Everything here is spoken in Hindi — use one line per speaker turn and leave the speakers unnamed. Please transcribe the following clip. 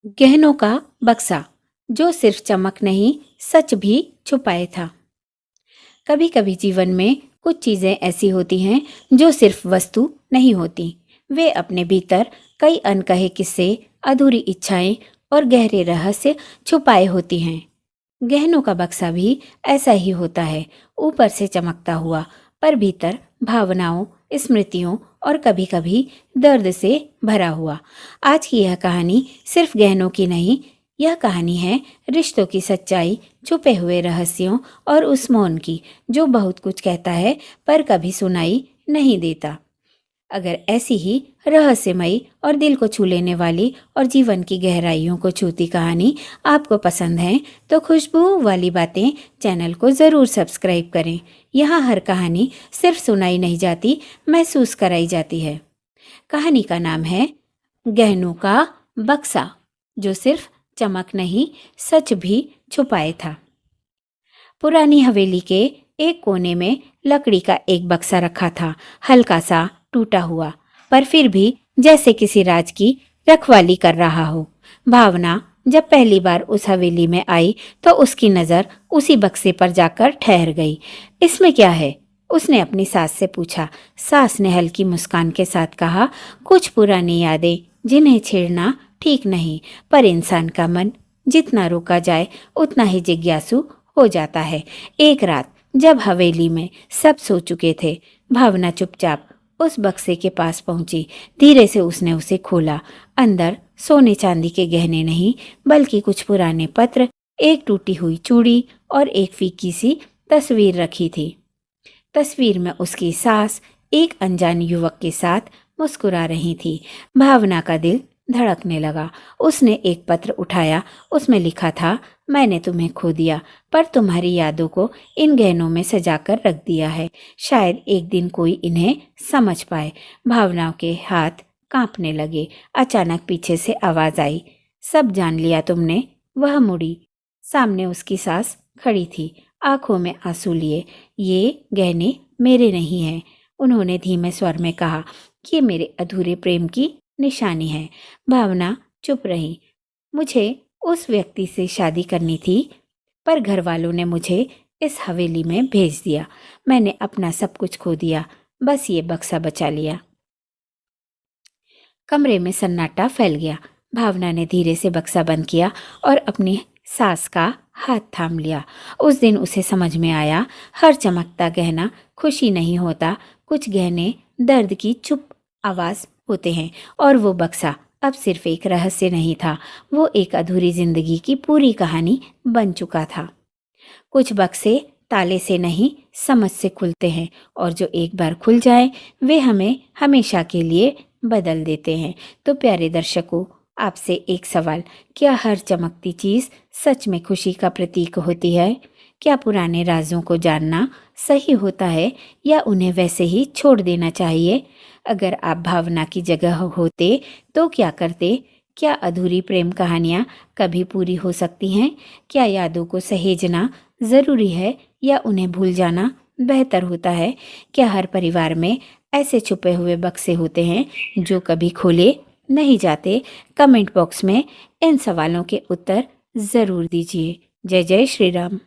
गहनों का बक्सा जो सिर्फ चमक नहीं सच भी छुपाए था। कभी कभी जीवन में कुछ चीज़ें ऐसी होती हैं जो सिर्फ वस्तु नहीं होती। वे अपने भीतर कई अनकहे किस्से, अधूरी इच्छाएं और गहरे रहस्य छुपाए होती हैं। गहनों का बक्सा भी ऐसा ही होता है, ऊपर से चमकता हुआ पर भीतर भावनाओं, स्मृतियों और कभी कभी दर्द से भरा हुआ। आज की यह कहानी सिर्फ गहनों की नहीं, यह कहानी है रिश्तों की सच्चाई, छुपे हुए रहस्यों और उस मौन की जो बहुत कुछ कहता है पर कभी सुनाई नहीं देता। अगर ऐसी ही रहस्यमयी और दिल को छू लेने वाली और जीवन की गहराइयों को छूती कहानी आपको पसंद है तो खुशबू वाली बातें चैनल को ज़रूर सब्सक्राइब करें। यहाँ हर कहानी सिर्फ सुनाई नहीं जाती, महसूस कराई जाती है। कहानी का नाम है गहनों का बक्सा जो सिर्फ चमक नहीं सच भी छुपाए था। पुरानी हवेली के एक कोने में लकड़ी का एक बक्सा रखा था, हल्का सा टूटा हुआ, पर फिर भी जैसे किसी राज की रखवाली कर रहा हो। भावना जब पहली बार उस हवेली में आई तो उसकी नजर उसी बक्से पर जाकर ठहर गई। इसमें क्या है? उसने अपनी सास से पूछा। सास ने हल्की मुस्कान के साथ कहा, कुछ पुरानी यादें जिन्हें छेड़ना ठीक नहीं, पर इंसान का मन जितना रोका जाए उतना ही जिज्ञासु हो जाता है। एक रात जब हवेली में सब सो चुके थे, भावना चुपचाप उस बक्से के पास पहुंची। धीरे से उसने उसे खोला। अंदर सोने चांदी के गहने नहीं, बल्कि कुछ पुराने पत्र, एक टूटी हुई चूड़ी और एक फीकी सी तस्वीर रखी थी। तस्वीर में उसकी सास एक अनजान युवक के साथ मुस्कुरा रही थी। भावना का दिल धड़कने लगा। उसने एक पत्र उठाया। उसमें लिखा था, मैंने तुम्हें खो दिया पर तुम्हारी यादों को इन गहनों में सजाकर रख दिया है। शायद एक दिन कोई इन्हें समझ पाए। भावना के हाथ कांपने लगे। अचानक पीछे से आवाज आई, सब जान लिया तुमने? वह मुड़ी। सामने उसकी सास खड़ी थी, आंखों में आंसू लिए। ये गहने मेरे नहीं हैं, उन्होंने धीमे स्वर में कहा। ये मेरे अधूरे प्रेम की निशानी है। भावना चुप रही। मुझे उस व्यक्ति से शादी करनी थी, पर घर वालों ने मुझे इस हवेली में भेज दिया। मैंने अपना सब कुछ खो दिया, बस ये बक्सा बचा लिया। कमरे में सन्नाटा फैल गया। भावना ने धीरे से बक्सा बंद किया और अपनी सास का हाथ थाम लिया। उस दिन उसे समझ में आया, हर चमकता गहना खुशी नहीं होता, कुछ गहने दर्द की चुप आवाज होते हैं। और वो बक्सा अब सिर्फ एक रहस्य नहीं था, वो एक अधूरी जिंदगी की पूरी कहानी बन चुका था। कुछ बक्से ताले से नहीं, समझ से खुलते हैं, और जो एक बार खुल जाए वे हमें हमेशा के लिए बदल देते हैं। तो प्यारे दर्शकों, आपसे एक सवाल, क्या हर चमकती चीज सच में खुशी का प्रतीक होती है? क्या पुराने राजों को जानना सही होता है या उन्हें वैसे ही छोड़ देना चाहिए? अगर आप भावना की जगह होते तो क्या करते? क्या अधूरी प्रेम कहानियाँ कभी पूरी हो सकती हैं? क्या यादों को सहेजना ज़रूरी है या उन्हें भूल जाना बेहतर होता है? क्या हर परिवार में ऐसे छुपे हुए बक्से होते हैं जो कभी खोले नहीं जाते? कमेंट बॉक्स में इन सवालों के उत्तर ज़रूर दीजिए। जय जय श्री राम।